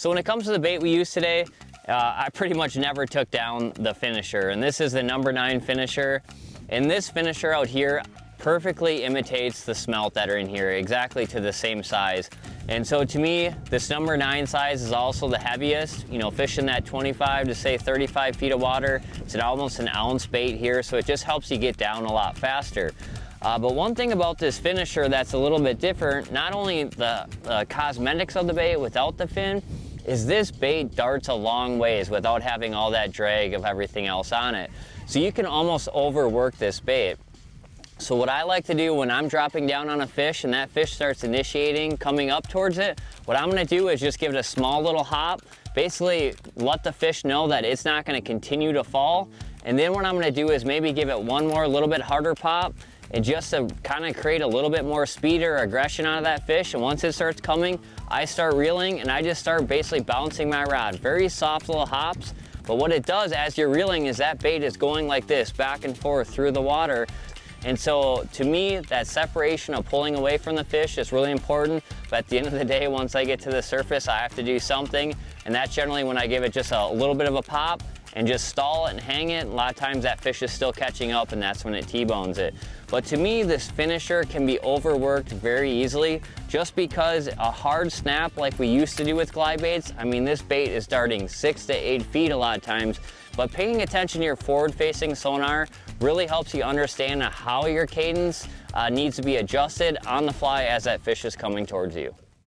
So when it comes to the bait we use today, I pretty much never took down the finisher, and this is the number 9 finisher. And this finisher out here perfectly imitates the smelt that are in here, exactly to the same size. And so to me, this number 9 size is also the heaviest. You know, fishing that 25 to say 35 feet of water, it's almost an ounce bait here, so it just helps you get down a lot faster. But one thing about this finisher that's a little bit different, not only the cosmetics of the bait without the fin, is this bait darts a long ways without having all that drag of everything else on it. So you can almost overwork this bait. So what I like to do when I'm dropping down on a fish and that fish starts initiating, coming up towards it, what I'm gonna do is just give it a small little hop, basically let the fish know that it's not gonna continue to fall. And then what I'm gonna do is maybe give it one more little bit harder pop, and just to kind of create a little bit more speed or aggression out of that fish. And once it starts coming, I start reeling and I just start basically bouncing my rod. Very soft little hops, but what it does as you're reeling is that bait is going like this, back and forth through the water. And so to me, that separation of pulling away from the fish is really important. But at the end of the day, once I get to the surface, I have to do something. And that's generally when I give it just a little bit of a pop and just stall it and hang it. A lot of times that fish is still catching up and that's when it T-bones it. But to me, this finisher can be overworked very easily just because a hard snap like we used to do with glide baits, I mean, this bait is darting 6 to 8 feet a lot of times. But paying attention to your forward-facing sonar really helps you understand how your cadence needs to be adjusted on the fly as that fish is coming towards you.